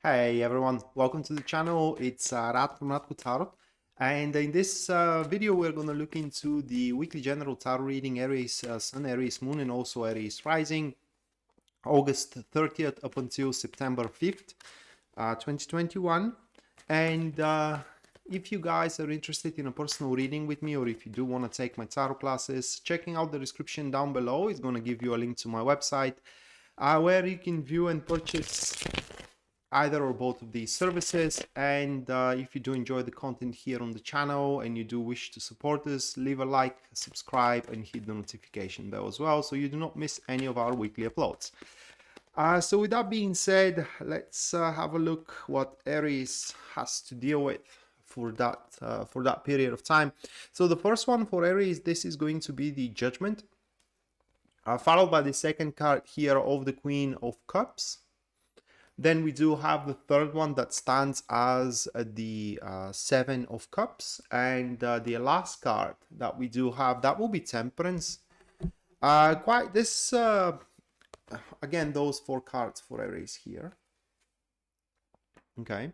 Hey everyone, welcome to the channel. It's Radko from Radko Tarot, and in this video we're going to look into the weekly general tarot reading Aries Sun, Aries Moon, and also Aries Rising, August 30th up until September 5th, 2021. And if you guys are interested in a personal reading with me, or if you do want to take my tarot classes, checking out the description down below is going to give you a link to my website where you can view and purchase either or both of these services. And if you do enjoy the content here on the channel and you do wish to support us, leave a like, subscribe, and hit the notification bell as well so you do not miss any of our weekly uploads. So with that being said, let's have a look what Aries has to deal with for that period of time. So the first one for Aries, this is going to be the Judgment, followed by the second card here of the Queen of Cups. Then we do have the third one that stands as the Seven of Cups. And the last card that we do have, that will be Temperance. Again, those four cards for Aries here. Okay.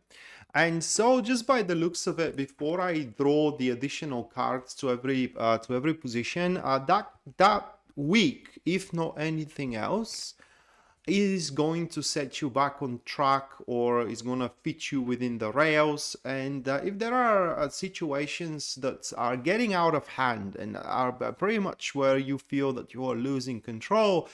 And so just by the looks of it, before I draw the additional cards to every position, that week, if not anything else, is going to set you back on track, or is going to fit you within the rails. And if there are situations that are getting out of hand and are pretty much where you feel that you are losing control,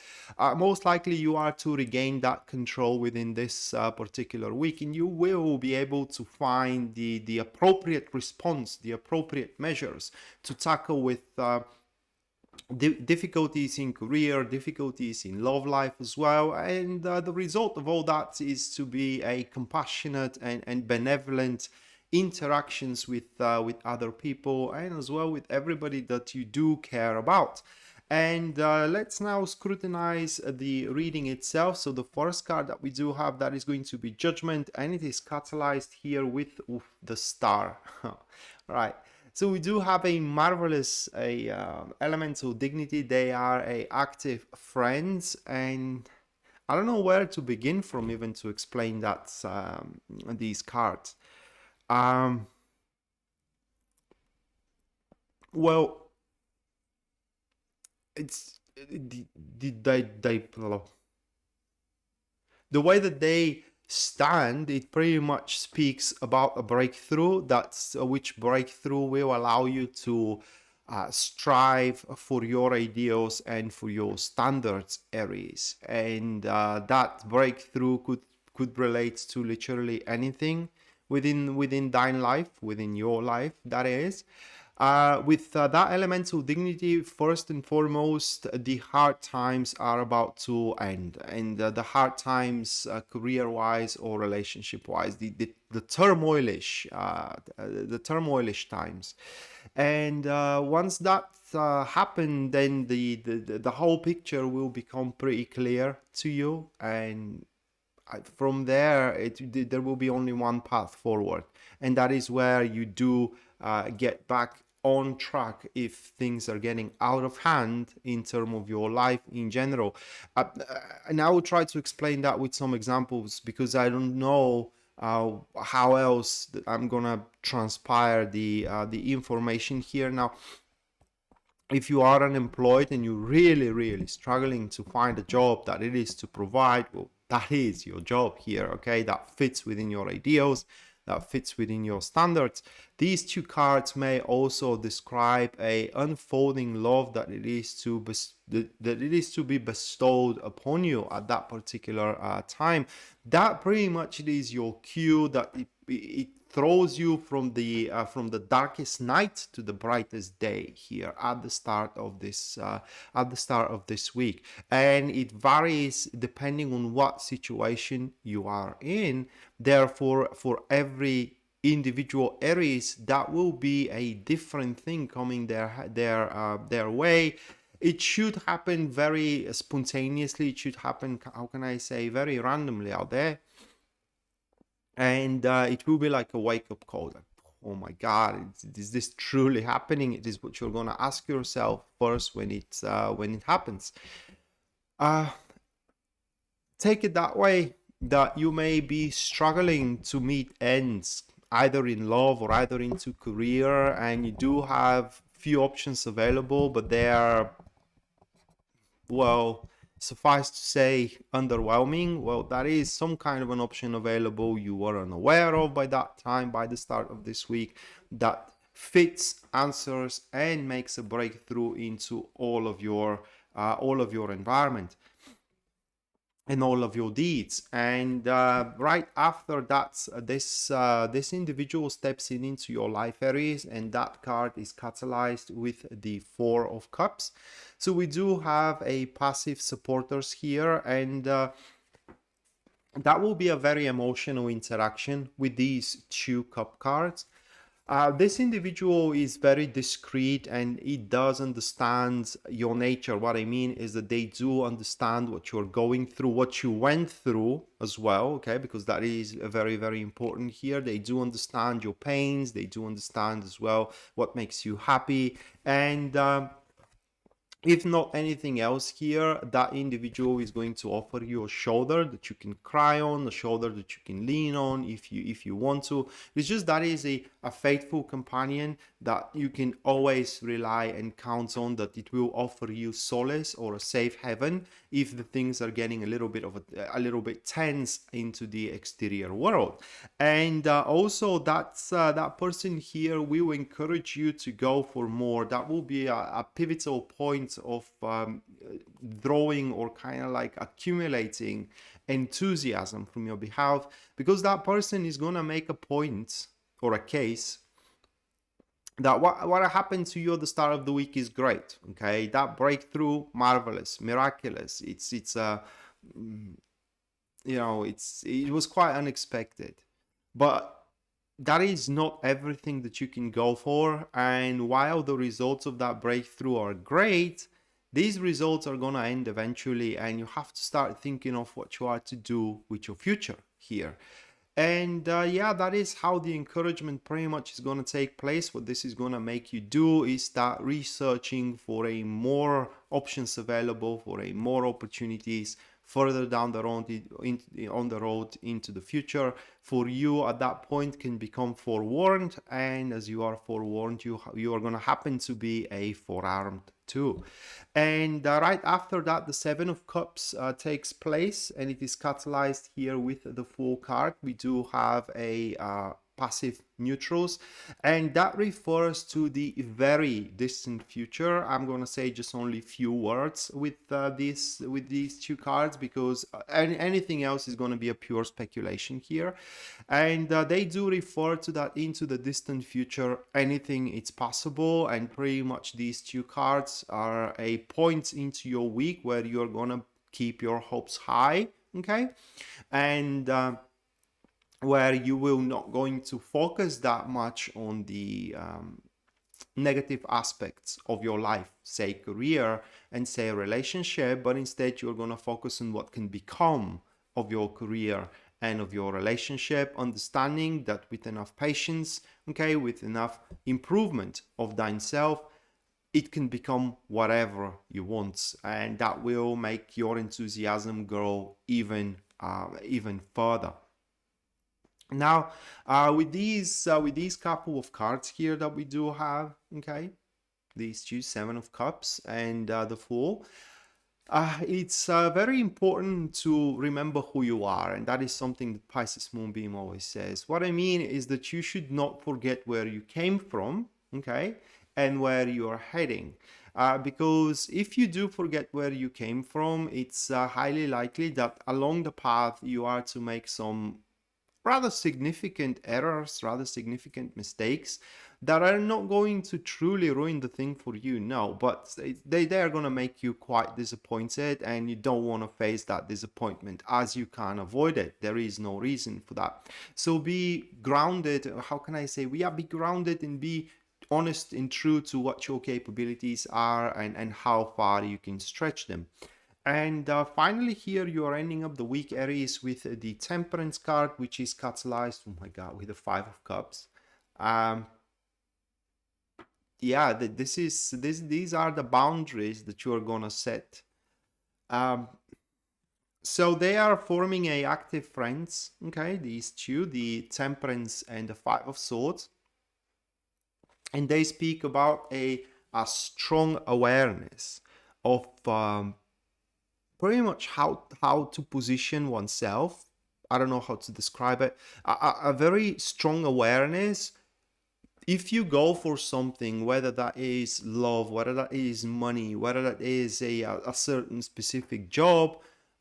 most likely you are to regain that control within this particular week, and you will be able to find the appropriate response, the appropriate measures to tackle with difficulties in career, difficulties in love life as well. And the result of all that is to be a compassionate and benevolent interactions with other people, and as well with everybody that you do care about. And let's now scrutinize the reading itself. So the first card that we do have, that is going to be Judgment, and it is catalyzed here with the Star. Right. So we do have a marvelous elemental dignity. They are a active friends, and I don't know where to begin from even to explain that these cards. Well, it's the way that they stand, it pretty much speaks about a breakthrough. That's which breakthrough will allow you to strive for your ideals and for your standards, Aries. And that breakthrough could relate to literally anything within thine life, within your life, that is. With that elemental dignity, first and foremost, the hard times are about to end, and the hard times, career-wise or relationship-wise, the turmoilish, the turmoilish times, and once that happen, then the whole picture will become pretty clear to you, and from there, there will be only one path forward, and that is where you do get back on track if things are getting out of hand in terms of your life in general. And I will try to explain that with some examples, because I don't know how else I'm gonna transpire the information here. Now, if you are unemployed and you're really struggling to find a job that it is to provide, well, that is your job here, okay? That fits within your ideals, that fits within your standards. These two cards may also describe a unfolding love that it is to be bestowed upon you at that particular time. That pretty much is your cue that it throws you from the darkest night to the brightest day here at the start of this week, and it varies depending on what situation you are in. Therefore, for every individual Aries, that will be a different thing coming their way. It should happen very spontaneously. It should happen, how can I say, very randomly out there. And it will be like a wake-up call, like, oh my God, is this truly happening? It is what you're going to ask yourself first when it happens. Take it that way. that you may be struggling to meet ends either in love or either into career, and you do have few options available, but they are, well, suffice to say, underwhelming. Well, that is some kind of an option available you were unaware of by that time, by the start of this week, that fits, answers, and makes a breakthrough into all of your environment and all of your deeds. And right after that, this individual steps into your life, Aries, and that card is catalyzed with the Four of Cups. So we do have a passive supporters here, and that will be a very emotional interaction with these two cup cards. This individual is very discreet and it does understand your nature. What I mean is that they do understand what you're going through, what you went through as well, okay? Because that is very, very important here. They do understand your pains. They do understand as well what makes you happy. And if not anything else here, that individual is going to offer you a shoulder that you can cry on, a shoulder that you can lean on if you want to. It's just that is a faithful companion that you can always rely and count on, that it will offer you solace or a safe haven if the things are getting a little bit tense into the exterior world. And also that person here will encourage you to go for more. That will be a pivotal point of drawing or kind of like accumulating enthusiasm from your behalf, because that person is going to make a point or a case that what happened to you at the start of the week is great. Okay, that breakthrough, marvelous, miraculous. It's it was quite unexpected, but that is not everything that you can go for. And while the results of that breakthrough are great, these results are going to end eventually, and you have to start thinking of what you are to do with your future here. And yeah, that is how the encouragement pretty much is going to take place. What this is going to make you do is start researching for a more options available, for a more opportunities further down the road, on the road into the future. For you at that point can become forewarned, and as you are forewarned, you are going to happen to be a forearmed too. And right after that, the Seven of Cups takes place, and it is catalyzed here with the Fool card. We do have a passive neutrals, and that refers to the very distant future. I'm going to say just only few words with these two cards, because anything else is going to be a pure speculation here. And they do refer to that into the distant future. Anything it's possible, and pretty much these two cards are a point into your week where you're going to keep your hopes high, okay? And where you will not going to focus that much on the negative aspects of your life, say career and say relationship, but instead you're going to focus on what can become of your career and of your relationship, understanding that with enough patience, okay, with enough improvement of thine self, it can become whatever you want, and that will make your enthusiasm grow even further. Now, with these couple of cards here that we do have, okay, these two, Seven of Cups and the Fool, it's very important to remember who you are, and that is something that Pisces Moonbeam always says. What I mean is that you should not forget where you came from, okay, and where you are heading. Because if you do forget where you came from, it's highly likely that along the path you are to make some rather significant errors, rather significant mistakes that are not going to truly ruin the thing for you, no, but they are going to make you quite disappointed, and you don't want to face that disappointment as you can't avoid it. There is no reason for that. So be grounded. How can I say? Be grounded and be honest and true to what your capabilities are, and how far you can stretch them. And finally here you are ending up the week, Aries, with the Temperance card, which is catalyzed, oh my god, with the Five of Cups. Yeah, these are the boundaries that you are gonna set. So they are forming a active friends, okay, these two, the Temperance and the Five of Swords, and they speak about a strong awareness of pretty much how to position oneself. I don't know how to describe it. A very strong awareness. If you go for something, whether that is love, whether that is money, whether that is a certain specific job,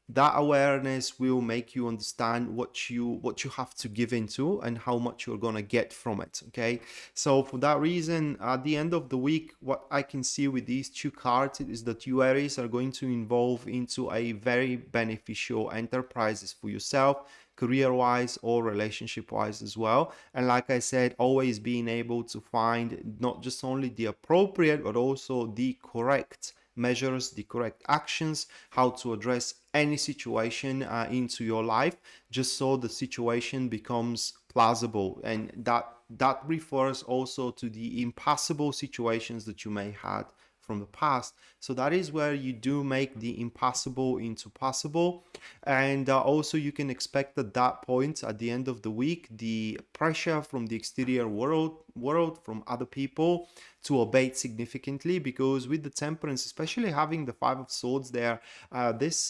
that awareness will make you understand what you have to give into and how much you're gonna get from it. Okay, so for that reason, at the end of the week, what I can see with these two cards is that you Aries are going to involve into a very beneficial enterprises for yourself, career wise or relationship wise as well. And like I said, always being able to find not just only the appropriate but also the correct measures, the correct actions, how to address any situation into your life, just so the situation becomes plausible. And that refers also to the impossible situations that you may had from the past. So that is where you do make the impossible into possible. And also you can expect at that point, at the end of the week, the pressure from the exterior world from other people to abate significantly, because with the Temperance, especially having the Five of Swords there, this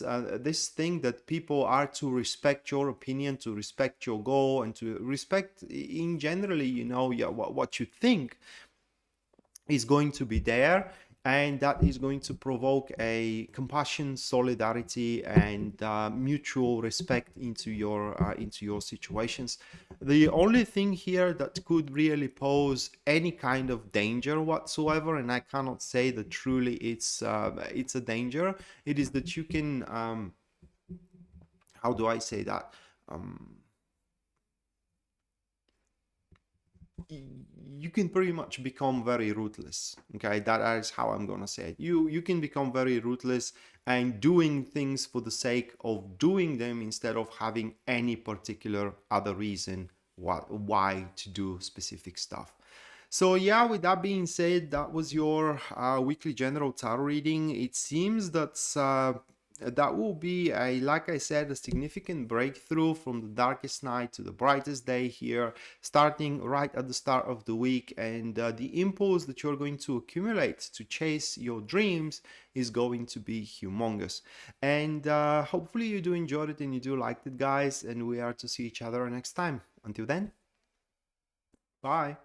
thing that people are to respect your opinion, to respect your goal, and to respect in generally, yeah, what you think is going to be there, and that is going to provoke a compassion, solidarity, and mutual respect into your situations. The only thing here that could really pose any kind of danger whatsoever, and I cannot say that truly it's a danger, it is that you can how do I say that, you can pretty much become very ruthless. Okay, that is how I'm gonna say it. You can become very ruthless and doing things for the sake of doing them instead of having any particular other reason why to do specific stuff. So yeah, with that being said, that was your weekly general tarot reading. It seems that that will be, like I said, a significant breakthrough from the darkest night to the brightest day here, starting right at the start of the week. And the impulse that you're going to accumulate to chase your dreams is going to be humongous. And hopefully you do enjoy it and you do like it, guys. And we are to see each other next time. Until then, bye.